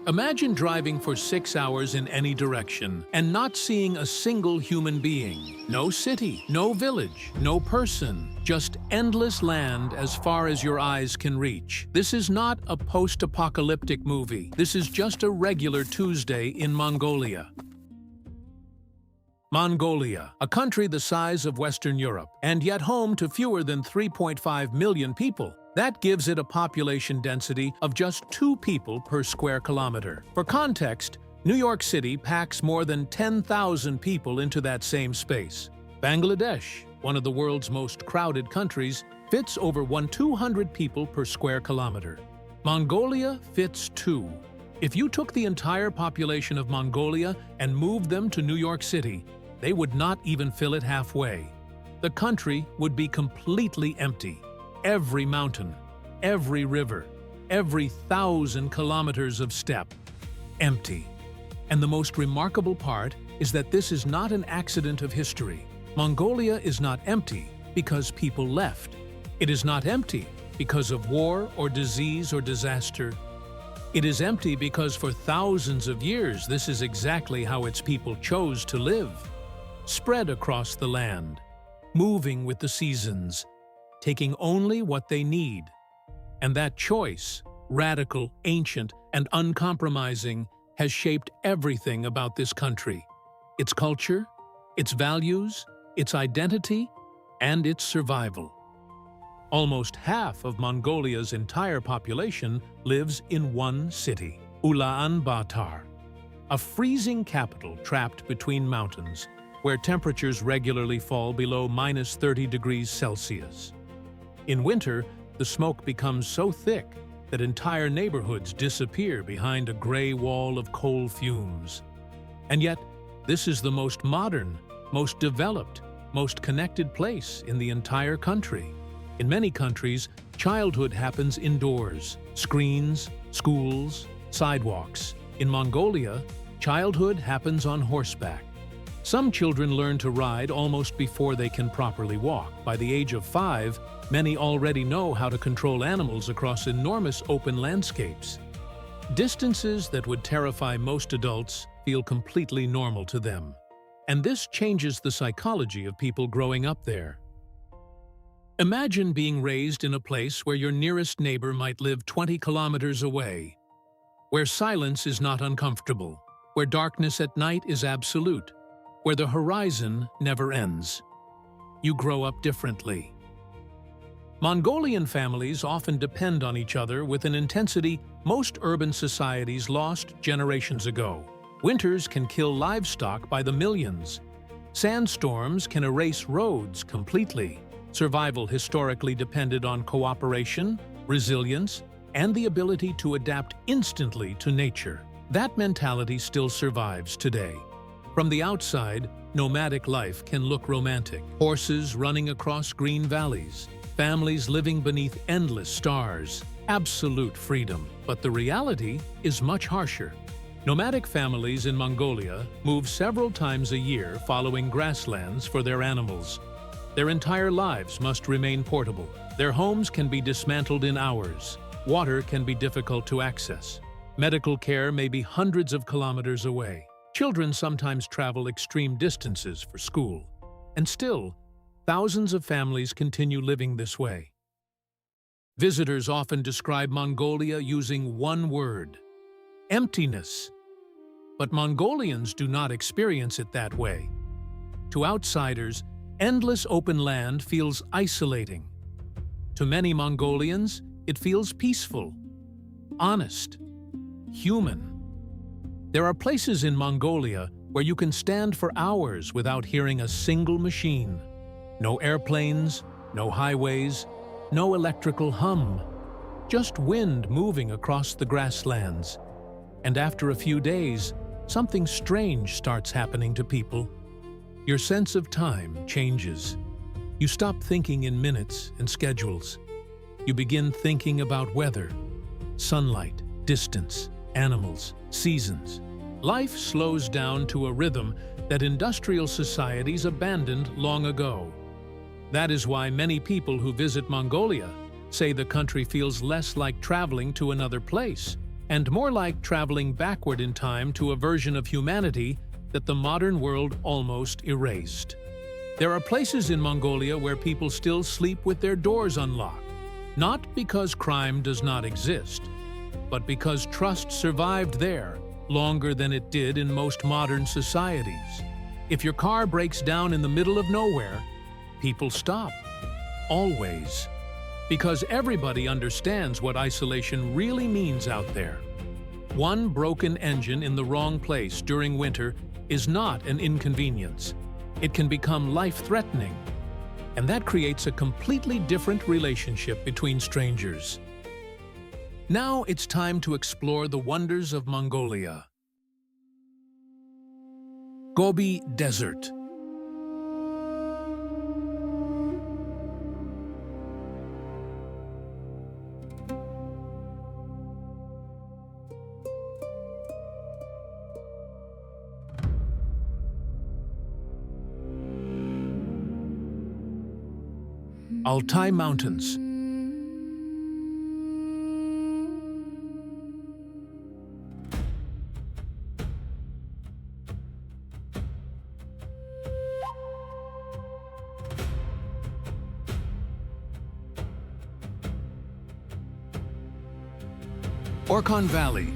Imagine driving for 6 hours in any direction and not seeing a single human being. No city, no village, no person, just endless land as far as your eyes can reach. This is not a post-apocalyptic movie. This is just a regular Tuesday in Mongolia. Mongolia, a country the size of Western Europe, and yet home to fewer than 3.5 million people. That gives it a population density of just 2 people per square kilometer. For context, New York City packs more than 10,000 people into that same space. Bangladesh, one of the world's most crowded countries, fits over 200 people per square kilometer. Mongolia fits 2. If you took the entire population of Mongolia and moved them to New York City, they would not even fill it halfway. The country would be completely empty. Every mountain, every river, every 1,000 kilometers of steppe, empty. And the most remarkable part is that this is not an accident of history. Mongolia is not empty because people left. It is not empty because of war or disease or disaster. It is empty because for thousands of years this is exactly how its people chose to live. Spread across the land, moving with the seasons, taking only what they need. And that choice, radical, ancient, and uncompromising, has shaped everything about this country. Its culture, its values, its identity, and its survival. Almost half of Mongolia's entire population lives in one city, Ulaan, Baatar, a freezing capital trapped between mountains, where temperatures regularly fall below -30 degrees Celsius. In winter, the smoke becomes so thick that entire neighborhoods disappear behind a gray wall of coal fumes. And yet, this is the most modern, most developed, most connected place in the entire country. In many countries, childhood happens indoors, screens, schools, sidewalks. In Mongolia, childhood happens on horseback. Some children learn to ride almost before they can properly walk. By the age of 5, many already know how to control animals across enormous open landscapes. Distances that would terrify most adults feel completely normal to them. And this changes the psychology of people growing up there. Imagine being raised in a place where your nearest neighbor might live 20 kilometers away, where silence is not uncomfortable, where darkness at night is absolute, where the horizon never ends. You grow up differently. Mongolian families often depend on each other with an intensity most urban societies lost generations ago. Winters can kill livestock by the millions. Sandstorms can erase roads completely. Survival historically depended on cooperation, resilience, and the ability to adapt instantly to nature. That mentality still survives today. From the outside, nomadic life can look romantic. Horses running across green valleys, families living beneath endless stars, absolute freedom. But the reality is much harsher. Nomadic families in Mongolia move several times a year following grasslands for their animals. Their entire lives must remain portable. Their homes can be dismantled in hours. Water can be difficult to access. Medical care may be hundreds of kilometers away. Children sometimes travel extreme distances for school. And still, thousands of families continue living this way. Visitors often describe Mongolia using one word: emptiness. But Mongolians do not experience it that way. To outsiders, endless open land feels isolating. To many Mongolians, it feels peaceful, honest, human. There are places in Mongolia where you can stand for hours without hearing a single machine. No airplanes, no highways, no electrical hum. Just wind moving across the grasslands. And after a few days, something strange starts happening to people. Your sense of time changes. You stop thinking in minutes and schedules. You begin thinking about weather, sunlight, distance, animals, seasons. Life slows down to a rhythm that industrial societies abandoned long ago. That is why many people who visit Mongolia say the country feels less like traveling to another place and more like traveling backward in time to a version of humanity that the modern world almost erased. There are places in Mongolia where people still sleep with their doors unlocked, not because crime does not exist, but because trust survived there longer than it did in most modern societies. If your car breaks down in the middle of nowhere, people stop. Always. Because everybody understands what isolation really means out there. One broken engine in the wrong place during winter is not an inconvenience. It can become life-threatening, and that creates a completely different relationship between strangers. Now it's time to explore the wonders of Mongolia. Gobi Desert. Altai Mountains. Orkhon Valley.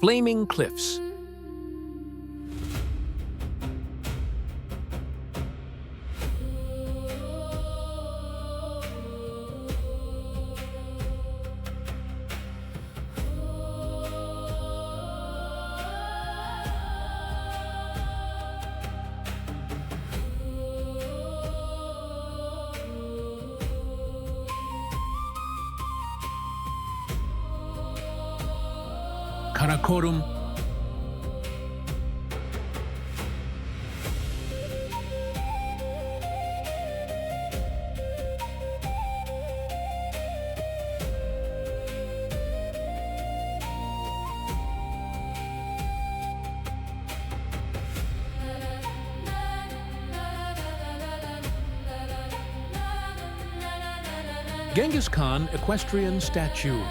Flaming Cliffs. Karakorum. Genghis Khan Equestrian Statue.